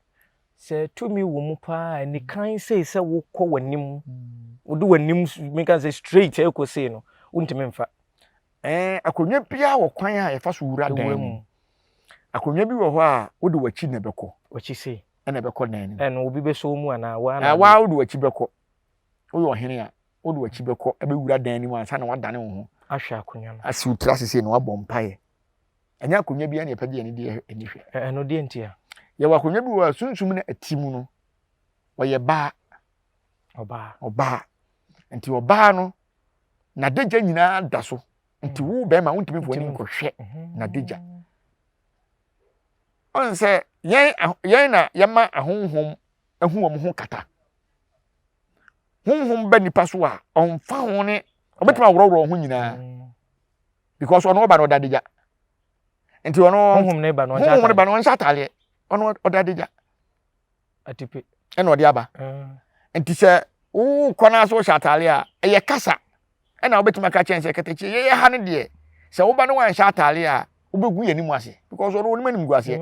tumi wo mu pa ni kan se wo kọ wanim wo do wanim me kan se straight e ko se no untime mfa akonya bia wo kwan a efa so wura dan akonya bi wo ho a wo de wachi na beko wachi se na beko nan ni obi be so mu ana wa wo de wachi beko wo yo hene a wo de wachi beko e be wura dan ni mu ansa na wadane wo ho ahwe akonya no asi utra se no wabọ mpae anya akonya bia na epade ani de ani hwe no de ntia ye wa akonya bi wa sunsum na atimu no wo ye ba oba nti oba no na deja nyina da so nti wo be ma wontimi fo ani nkohwe na deja on se yen na yema ahonhom ahuwom ho kata honhom ba nipa so a onfa ho ne obetima wororo ho nyina because ono ba no dadeja enti ono honhom ne ba no nsatale ono odadeja atipe eno de aba enti se wo kwana so shatale a eye kasa ena obetima ka chense ketechi ye ha ne de se wo ba no wan shatale a obegu ye nimu ase because ono ni manim guase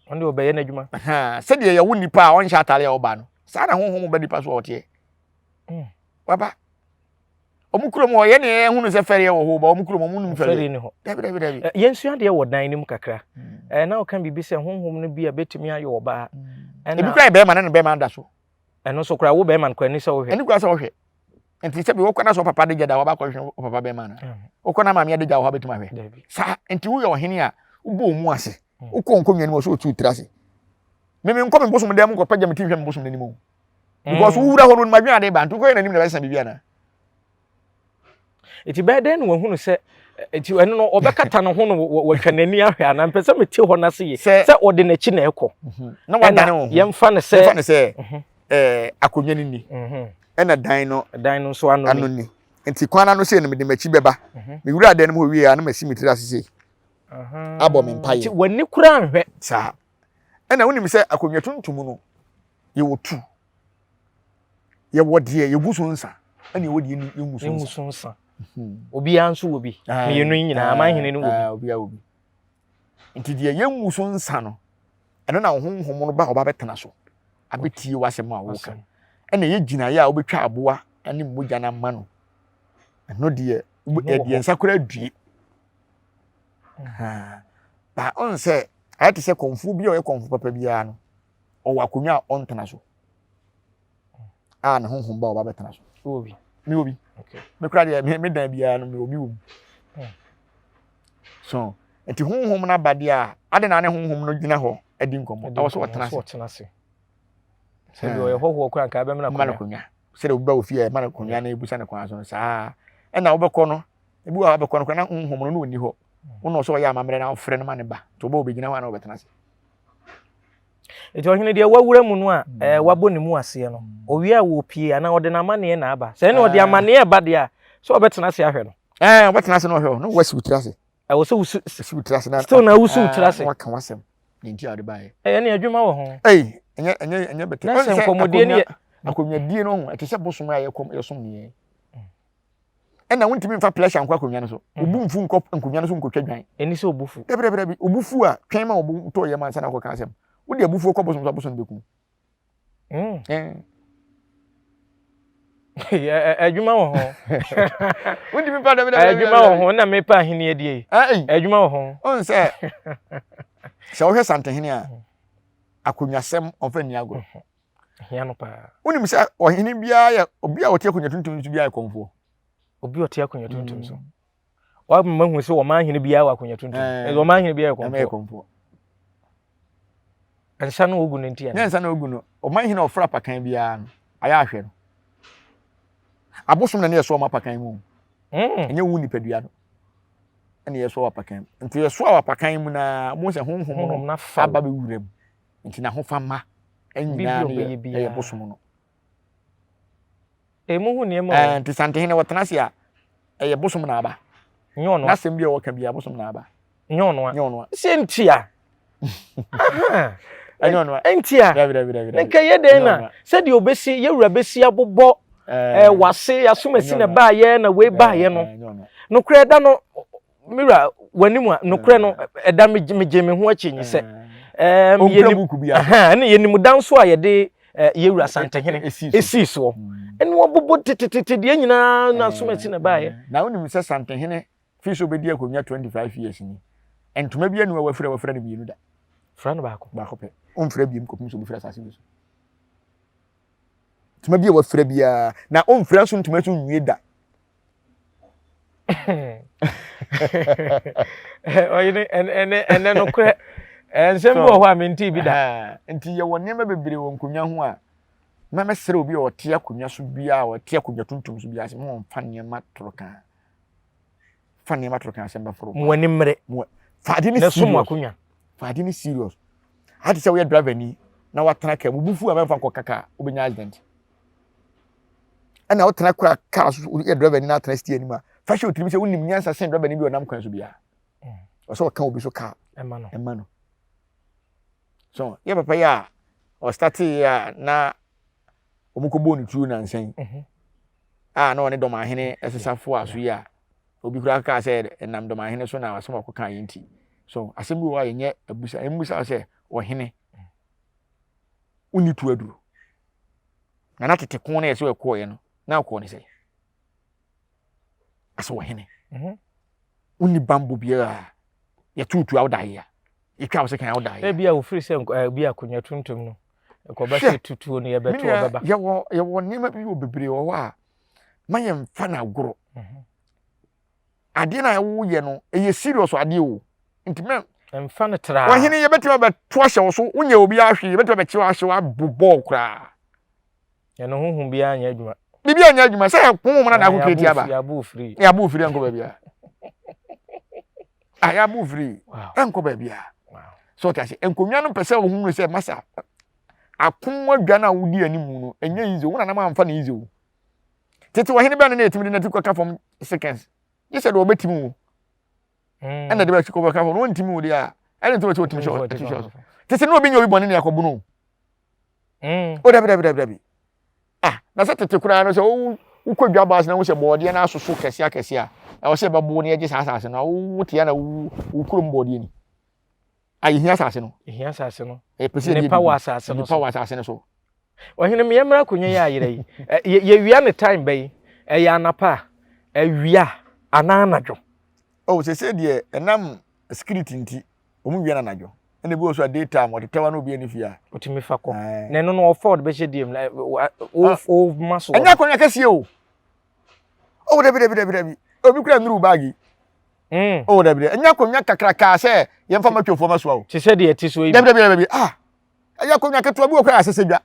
onde obeye na adwuma se de ye wo nipa a on shatale a wo ba no sa na honhom ba nipa so ote baba omukrom o ye ne hunu se fere wo ho ba omukrom mo num fere ni ho dabi yensu ade wo dan nim kakra na o kan bibi se honhom no bia betimi aye oba ebi kra be ma na be ma da so eno so kra wo be ma nkwa ni se wo hwe eni kra se wo hwe enti se bi wo kwana so papa de jada wo ba ko hwe papa be ma na wo kwana ma me de jada wo betimi ahwe sa enti wo ye ohene a wo bo mu ase wo ko nkonwa ni wo so otu trase me nko me bosum dem ko pagya me ti hwe me bosum ni mu because wo wura ho no ma dwan ade ba nto ko ye na nim na be sa bibia na iti beden wo hunu se iti eno no obekata no ho no wo hwanani ahwe ana mpese meti ho na se ye se ode na chi na ekọ na wadane ho yemfa ne se akonwa ni ena dan no so ano ni enti kwana no se no me machi beba me wura dan mo wie a na masi mitira asese abo me mpaye iti wani kura anhwe sa ena wonim se akonwa tuntum no ye wotu ye wodie ye guso nsa ena ye wodie ni nguso nsa obi anso obi me yenu nyina amanhene no obi nti de ye nguso nsa no eno na honhom no ba oba betena so abetie wasem a wo kan ena ye gina ya obetwa aboa ane mogya na ma no eno de ye nsakora due ba on se ayati se konfu bi o ye konfu papa bia no o wakonwa on tena so na honhom ba oba betena so obi mi obi okay me kra de me dan bia no me obi wo so enti honhom na bade a ade na ne honhom no gina ho edi nkomo awo so wotena se se bi o ye hoho kra nka be me na konwa se de oba ofie ma na konwa na ebusa ne kwan so saa e na wobekọ no ebi wa wobekọ no na honhomo no oni ho wono so ya amamre na ofre no ma ne ba to ba obegina wa na obetena se eti ohene de wawura mu no a wabọ ne mu ase no owie a wo pie ana ode na amane na aba se ne ode amane ba de a so obetena se ahwe no obetena se no hwe no wasi utira se wo so wasi utira se na still na wusu utira se waka wasem ne nti ade ba ne adwuma wo ho enye bete na se nkomodie ne akonwa die no ho ete se bosom a yesom ne na wontimi mfa pleasure nkwa akonwa no so obu mfu nkọ akonwa no so nkotwa dwan eni se obufu debre obufu a twen ma obu to ye man sana ko kan asem wo de abufu ko bosom beku adwuma wo ho wontimi fa debre adwuma wo ho na mepa ahene adie adwuma wo ho on se wo hwe santehene a akonwasem onfa ni agro hia no pa wonim se ohene bia ya obi a wote akonwa tuntum so bia ya konfo obi wote akonwa tuntum so wa mahu se wo ma ahene bia wa akonwa tuntum wo ma ahene bia ya konfo ensa no ogu no ntia ensa no ogu no o ma ahene ofra pakan bia no aya ahwe no abosom na ne yeso ma pakan mu enye wu nipadua no ene yeso apakan nti yeso apakan mu na mo se honhom no na aba be wuram nti na ho fama enyina ne bosom no mo hu ne mo nti santehene wotena se a bosom na aba nyono na sem bia wo ka bia bosom na aba nyono se ntia nyono ntia nka ye den na se de obesi ye wura besi abobọ wase asomasi na ba ye na we ba ye no kure da no mira wanimu no kure no eda me ho achinyi se ne yenimu danso a ye de ye wura santehene esi so ene wobobo tete de nyina na asomasi na ba ye na wonim se santehene fi so bedi akonya 25 years ni entuma bia ni wafra ne bienu da fra no baako pe onfra biem kopum so bifra sase so tuma bia wafra bia na onfra so ntuma so nwie da oyine ene no kure ensem bo ho amenti bi da enti ye wonne ma bebre won konwa ho a ma mesere obi o te akonwa so bia o te akonwa tuntum so bia se mo mfa ne ma toroka fa ne ma toroka se mbaforo mo wani mre fadi ni serious akonwa fadi ni serious hati se we driver ni na watena ka bubufu a memfa nkokaka obenya accident ana watena kura car so ye driver ni na atena stie ni ma fa hwe otimi se wonim nyansa sen driver ni bi onam kwan so bia o so ka obi so car emano so ye papa ya o start ya na omukobo ni tu na nsen na one dom ahene esesafo aso ya obi kura ka se enam dom ahene so na wasem akoka yinti so asem bi wa yenye abusa se ohene uni tu aduro na tete kon na yeso ekọ ye no na akọ ni se aso ohene uni bambu bia ye tutu awda ya itwa se kan awda ya bia ofiri se bia akonya tuntum no ko ba se tutu no ye beto obaba ye wo nima bi obebre wo wa maye mfa na agoro ade na wo ye no eye serious ade o ntime mfa na tra wahene ye betima be to ahye wo so unya obi ahwe ye betima be chiwa ahye wa bobọ kra ye no honhom bia anya adwuma bibia anya adwuma se honhom na ko kreti aba ya bu free enko babia ya bu free enko babia so ta se enkonwa no pese wo hunu se masa akonwa dwa na wudi animu no enye yizo wona na mamfa na yizo tete wahene bia no na etimi na tikwa from seconds you said wo betimi wo ena de ba chiko ka fo no ntimi wo dia ena to to timi shot tete no obi nya obi bone na yakobu no o dabi na se tete kura no se wo kwadwa baas na wo se boode na asoso kese a wo se ba bo ne age sasase na wo tie na wo kurom boode ni ayi hia sase no pese ne power sase no so ohene me yemra konye ya ayire ye wia ne time bay ya anapa awia ananadwo se de enam security nti omu wia nanadwo ene bi oso data mo tetewa no obi anifia otimi fa ko ne no afford be shediem o maso enya konya kase o dabi obi kura nuru bagi dabi enya konya kakraka se yemfa matwofo maso o se de eti so yi dabi enya konya keto obi okura asese dwa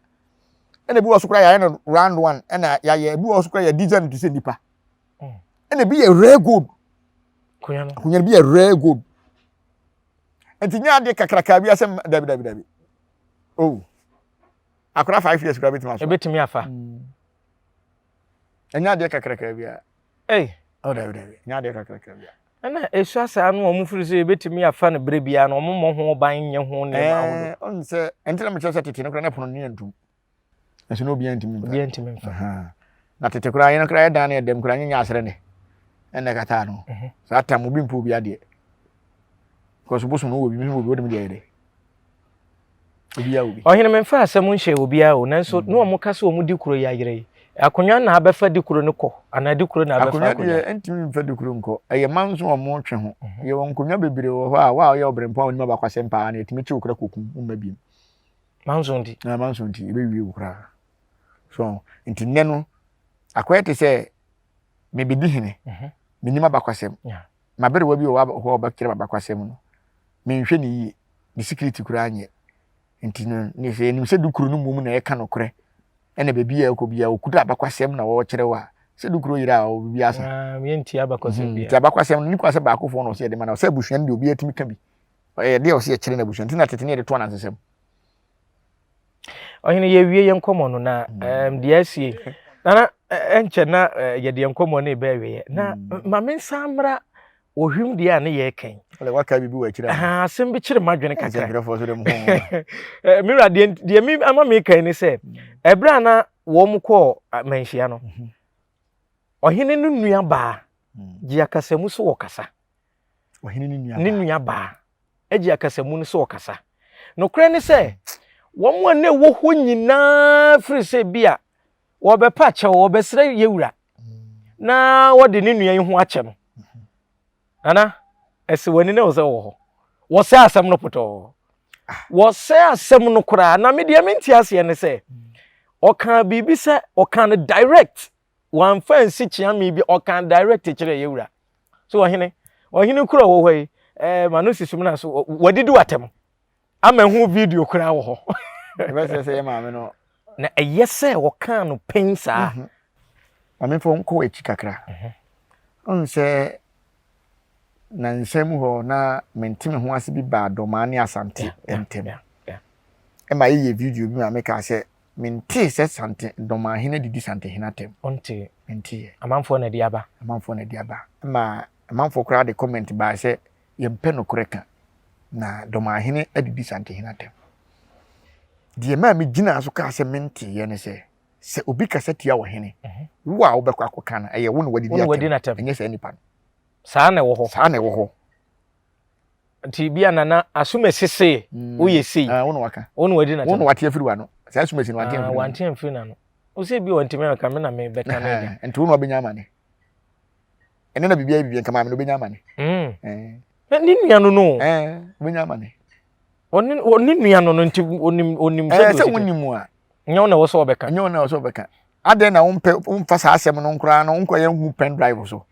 ene bi wo so kura ya no round 1 ena ya bi wo so kura ya design to say nipa ene bi ya rare gold kunya bi ya rare gold enti nya de kakraka bi asem dabi oh akura 5 years kura betima so ebetimi afa enya de kakraka bi a oh dabi nya de kakraka bi ana esu asa no omu firi se ebetimi afa na bre bia no omu mo ho ban nye ho ne ma wo on se enti na me chese tete no kura na pono ne entum esu no bi antimi mfa na tete kura yen kura dan na dem kura nya asere ne ene kata no sa tam bi mpo bi ade ko so boso no wo bi mi wo bi odem de ede obi ya obi ohene memfa asem nhye obi a o nanso no omu kase omu di kuro ya yire akonya na abefa di kuro ne ko ana di kuro na abefa akonya entimi mfa di kuro nko eye manso omu twe ho ye won konya bebire wo ho a wa ye obrempa oni ma bakwasem pa na etimi chi okra kokun umma bi manso ndi na manso ndi ebe wi okra so enti nne no akwete se me bedi hene minima bakwasem ma bere wa bi wo ho ba kire bakwasem no me nhwe ni yi ni security kura anye enti no ni se ni se dukuru no mum na e ka no kore ene bebi ya ko bia okuda abakwasem na wo kire wa se dukuru yira o bi asa me enti abakwasem bia ti abakwasem ni kwase ba akofo no se de mana se busuan de obi atimi ka bi de o se kire na busuan tina tete ne de to na nsesem ohene ye wie ye nkomo no na de asie na enche na ye de nkomo na e ba wie na ma mensamra ohwim de a ne ye ken ole waka bibi wa kira asem bi kire madwene kakra kira fo so dem ho mira de mi ama me kan ni se ebra na wo mu ko manhia no ohene no nua ba ji akasamu so wokasa ohene ni nua ba eji akasamu no so wokasa no kure ni se wo mu ne wo ho nyina firi se bia wo be pa che wo be sere yewura na wo de ni nua yi ho ache no ana ese wani ne wo se wo ho wo se asem no poto wo se asem no kura na me de menti ase ne se o kan bibi se o kan direct wan fancy chia me bi o kan direct kire yewura so ohene kura wo hoi manu sisum na so wadidi watem ama hu video kura wo ho be se ma me no na eyese wo kan no pensa ame fo nko echi kakra on se na nsem ho na mentime ho ase bi ba domani asante entem e ma ye video bi ma me ka se menti se sante domahene didi sante hinatem onte menti amanfo na diaba ma amanfo kra de comment ba se ye mpe no koreka na domahene adidi sante hinatem die ma me gina so ka se menti ye ne se obi ka se tia wo hene wo a wo bekwa akoka na eye wo no wadidi atem enye se nipa saa na wo ho nti bia nana asume sese wo ye sei wo no waka wo no wadi na wo no wate afiri wa no saa asume sese no wate afiri wanti afiri na no o se bi wanti me ka me na me beka na dia nti wo no obenya amane ene na bibia nka ma me no obenya amane ni nua no no obenya amane oni nua no nti onim se wonimu a nyo na wo so obeka ade na wo mfa saa asem no nkura no nko ye hu pen drive so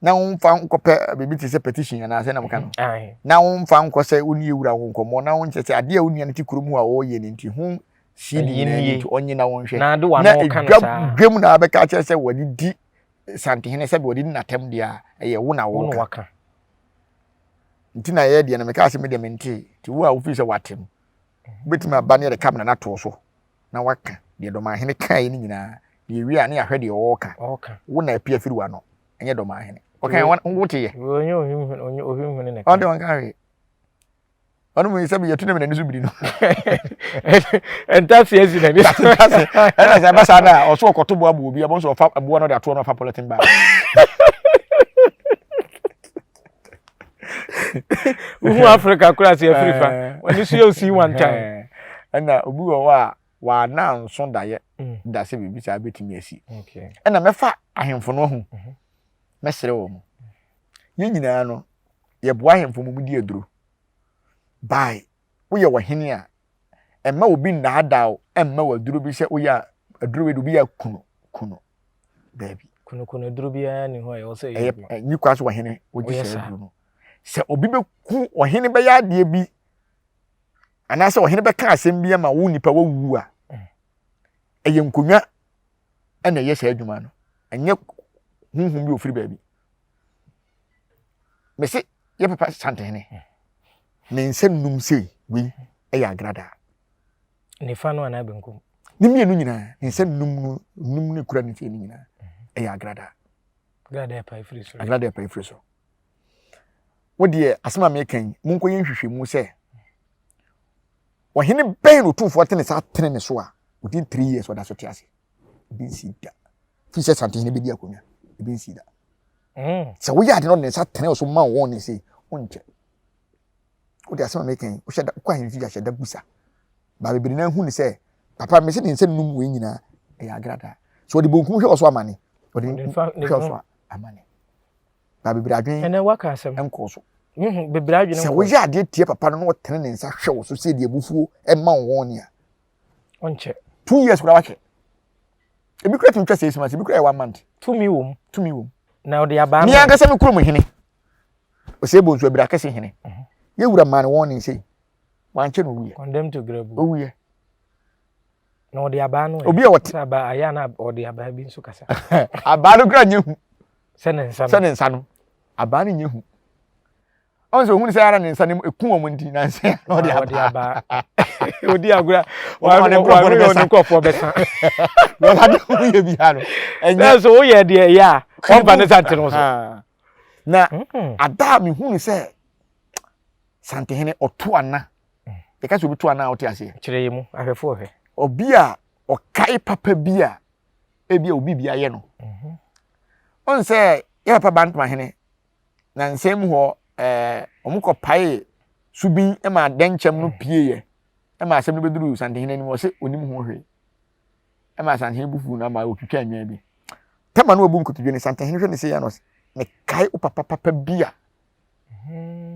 na wonfa nkope bebi ti se petition na se na mka no na wonfa nkose oni ewura wo nkomo na won chese ade a oni an ti kurum a wo ye ni nti hu sidi na ni onyi na won hwe na de wa no kan sa gwem na abeka chese wadi di santehene se be wadi na tem dia eye wo na wo waka nti na ye de na meka se me de menti ti wo a wo fi se watem betima abane de kamera na to so na waka de do ma hene kai ni nyina de wi a na ya hwe de wo ka wo na apia firi wa no enye do ma hene okay wote ye onye ohim ne on de wan kare onu mu isabi yetu ne me nisu biri no enta fiezi na ni ana za basa na oso okoto bo abu obi abo so fa abu no de ato no fa politin ba uhu Africa kura se Africa wani su yo see one time ana obi wo wa na nso daye da se bibi sa betimi asi okay ana mefa ahemfo no hu mesere wo mu ye nyina no ye boa ahemfo mu di eduro bai wo ye wahene a emma obi na adaw emma waduro bi se wo ya aduro we do bi ya kuno baby kuno aduro bi ya ni ho ye wo se ye ni kwa so wahene wo ji se aduro no se obi be ku wahene be ya de bi ana se wahene be ka asem bi ma wo nipa wo wu a ɛyɛ nkonwa ɛna ɛyɛ sɛ adwuma no ɛnyɛ huhum bi ofiri baabi mese yɛ papa Santehene ne nsɛm num sei wi ɛyɛ agrada nifa no ana benkum ne mienu nyinaa ne nsɛm num ne kura ne tie ne nyinaa ɛyɛ agrada agrada ya pa ifiri so agrada ya pa ifiri so wo de asema me kan munko yɛ nhwehwɛmu sɛ wɔhene bɛn no tumfo tene sa tene ne so a within 3 years wada so te ase bi nsi da fi sɛ Santehene bɛdi akonya bi nsi da sɛ wo yɛ ade no ne sa tene so ma wo ne sei wonkyɛ wo de asema me kan wo hyɛ da kwa hen fi hyɛ da busa ba bebiri na hu ne sɛ papa me se ne nsɛm num we nyinaa ɛyɛ agrada so wo de bonkum hwɛ wo so amane wo de hwɛ wo so amane ba bebiri adwen ene waka asɛm enko so bebiri adwen sɛ wo yɛ ade tie papa no tene ne nsa hwɛ wo so sɛ de abufuo ɛma wo ne a onche 2 years kura wahwɛ ebi kura tumi twa 6 months ebi kura 1 month tumi wom na odi aba ni anga sɛ me kuro mu hene o sɛ bonsu abira kɛse hene ye wura man warning sɛ wanche no wiye condemn to grabu o wiye na odi aba no obi a wɔte aba aya na odi aba bi nso kasa aba no kura nyehu sɛ ne nsa no aba no nyehu on so hunu sɛ ara ne nsa ne eku wɔ mu nti na sɛ odi aba odi agura wa ne nkɔfo bɛsa na ba do ye bi ha no ɛnyɛ so wo yɛ de ya on ba ne Sante no so na ada me hunu sɛ Santehene ɔto ana e ka so bi to ana ɔte ase kyerɛ yemu ahwɛfo hwɛ obi a ɔkai papa bi a ebi a obi bi ayɛ no on sɛ yɛ papa Bantama hene na nsɛm hɔ omukɔ pae subin ma denkyem no pieye ma asɛm no beduru Santehene ni mo se onim ho hwe ma Santehene bufu na ma otwitwa anwa bi tema no obu nkotodwe ni Santehene hwe ne se ya no me kai o papa bi a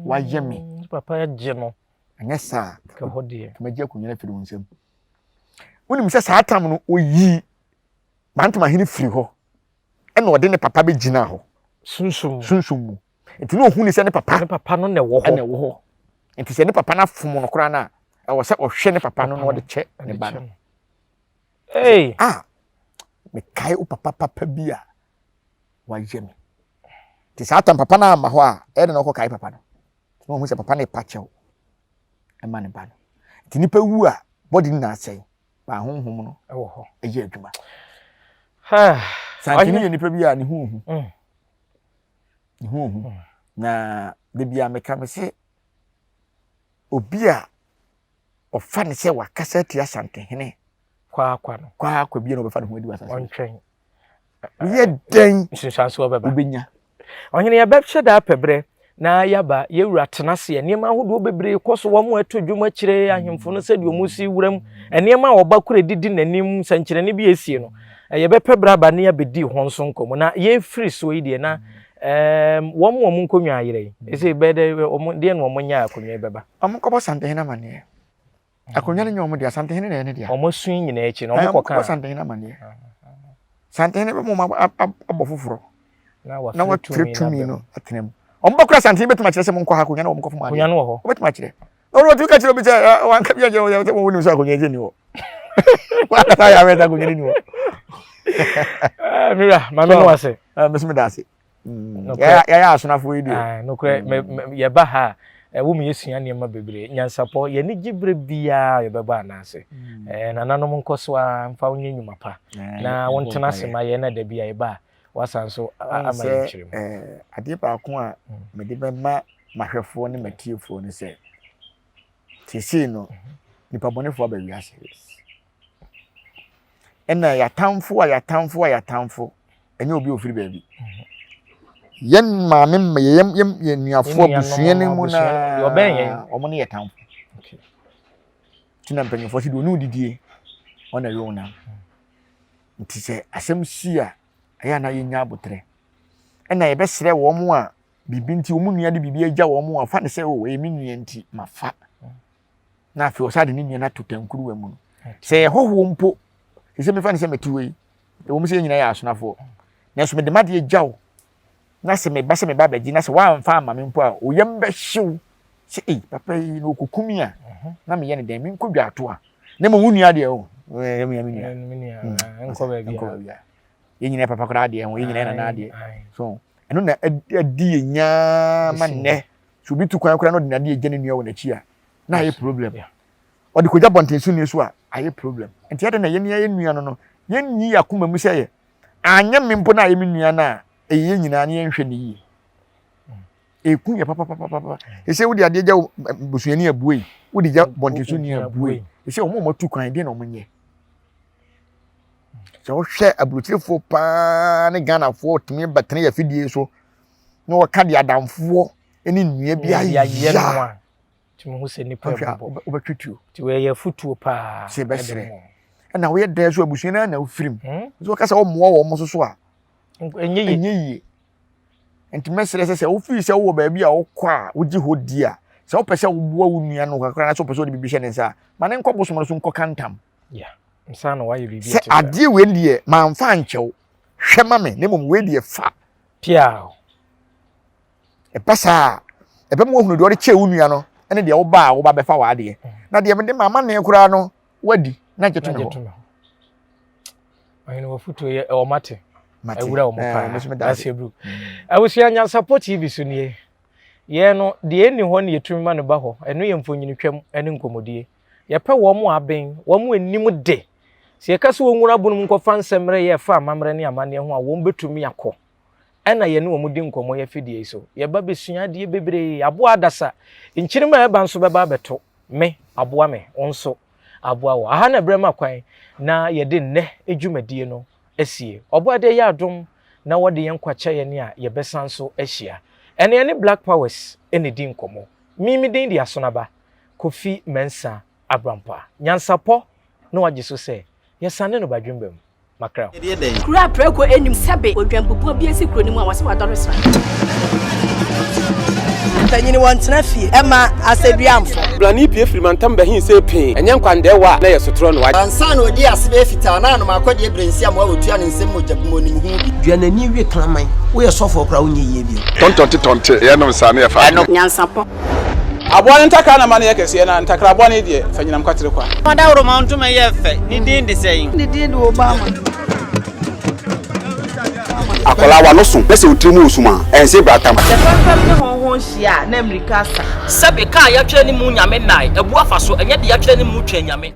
wa yemi papa ya je no anya sa ka hodie ma gye akonya na firi wonsem wonim se saa tam no oyi Bantama hene firi hɔ ɛna ɔde ne papa be gina hɔ sunsum mu nti no hu ni sɛ ne papa no ne wo hɔ nti sɛ ne papa na fom no kora na ɛwɔ sɛ ɔhwɛ ne papa no na ɔde kyɛ ne ba no me kai o papa bi a wa yemi nti saa tam papa na ama hɔ a ɛde na ɔkɔ kai papa no no hu sɛ papa na pakyɛw ɛma ne ba no nti nipa wu a body na asɛe ba honhom no ɛwɔ hɔ ɛyɛ adwuma Santehene yɛ nipa bi a ne hu na de bia meka me se obi a ofa ne se wakasa tia Santehene kwa bia no be fa ne ho adi wasasa ontwen ye den nsusanso obeba obenya ohene ya bɛhwɛ da pebre na yaba yewura tenase nneɛma ahodo bebree kɔso wɔ mo ato dwuma kyire ahemfo no sɛ de omusi wuram nneɛma a wɔba kora didi nanim sankyerɛne bi esie no ye bɛpɛ braba ne ya bedi ho nso nkomo na ye free so yi de na wɔn nkonwa ayere ese bɛde wɔn de no wɔn nya akonwa bɛba wɔn kɔbɔ Santehene amane akonwa ne nyɔm de Santehene na ne de wɔn sun nyina akyi na wɔn kɔka Santehene amane Santehene bɛ mo abɔ foforo na wɔtire tumi no atenam wɔn bɔ kura Santehene betuma kyerɛ sɛ mo nkɔ ha akonwa na wɔn kɔfo ma akonwa no wɔ hɔ betuma kyerɛ ɔno tu ka kyerɛ obi sɛ wɔn ka bi agye wɔn wɔn nim sɛ akonwa gye ni wɔ wɔn ka ta ya wɛ ta akonwa ni wɔ mira mame no ase mesome da ase ya asonafo yi de no kure ye ba ha wo me yesua nneema bebre nyansapɔ ye ne gibre bia ye beba na ase nananom nkoso a mfa wonye nyuma pa na wontena se ma ye na da bia ye ba wasanso amaye kyerem ade ba ko a me de bema mahwefo ne matiefo ne se tisi no nipa bonefo ba wiase ena yatamfo enye obi ofiri baabi yen maame yem nuafo abusua ne mu na omo ne yatamfo tina mpanyefo si do no didie ona yona nti se asem si a aya na yenya abotre ena ye besere wo mo a bibi nti omu nua de bibi agya wo mo a fa ne se o emi nua nti mafa na afi osade ne nua na totankuru wa mu no se hoho mpo se me fa ne se metiwe e wo mu se nyina ya asonafo na so me de made agyaw na se me ba baji na se wa mfa ama me mpo a oyam ba hyew se papa yi no kokumi a na me ye ne den me nkodwa ato a na mo nua de o enko ba bia yenyina papa kora ade ho yenyina na ade so eno na adi nya manne so bi tu kwan kora no de na ade gye ne nua wo na chi a na aye problem o de koja bonten so ne so a aye problem enti ade na ye nua no yenyi yakoma mu sey anya mempo na aye nua na eye nyina na ye nhwe ne yi eku ye papa ese wo de ade gya busuani abuei wo de gya bonten so ne abuei ese o mo tu kwan de na o menye so hwe aburutirefo pa ne Ghana fo tumi batene ya fidie so no waka de adamfo eni nnua bia ye no a tumi hu se nipa bobo obetwutu ti we ye futuo pa se besere na we dan so abusuani na ofirim so kasa o moa wo mo so a enye enti mesere se ofi se wo ba bia wo kwa wo gi hodi a se wo pese wo bua wo nua no kakra na so pese wo de bibihye ne sa ma ne nkɔ bosom so nkɔ kantam msana wa yibi se adie we ndie ma mfa nchew hwe ma me ne mom we die fa pia e pasa e be mo hunu de ore che wo nua no ene de wo ba be fa wa ade na de me de mama ne kura no wadi na jeto no ayino wo futu ye o mate ewura o mo pa asebru awusia nya support TV so nie ye no de eni ho ne yetumi ma ne ba ho eno ye mfonyini twam ene nkomodie ye pe wo mo aben wo mo enim de se ye kase wo nwura bunum nkofa nsemre ye fa amamre ne amane ho a wo betumi akọ ena ye ne wo mudi nkomo ye fidie so ye ba besua de bebre abo adasa nchirima e ba nso be ba beto me aboa me onso aboa wo aha na brema kwan na ye de nne edwumadie no asie oboa de ye adom na wo de ye nkwacha ye ne a ye besan so ahia ene ye ne Black Powers ene di nkomo mimi den di asonaba Kofi Mensa Abrampa nyansapo no wagye so se yesane no badwembam makra kura preko enim sebe odwampupu bi esi kuro ni mu a wase wadore sra tanyini wantena fie ema aseduamfo blani pie frimantam bahin se pin enye nkwande wa na yesotro no wa ansa na odi asebe fita na no makodi ebrensi am wa otua ne nsem mojabumo ni hu bi duanani wie klaman wo ye sofo kra wonye yie bi tontonte ye no sane ya fa nyansapo aboa ntaka na mane yakese na ntakra aboa ne de fanyinam kwatere kwa mada woro mantuma ye fe ni din de sei ni din de Obama akola wa no so pese utrimu usuma ense bratam tefam ne honhon hia na America sa sebe ka ya twa ni mu nyame nai ebu afa so enye de ya twa ni mu twa nyame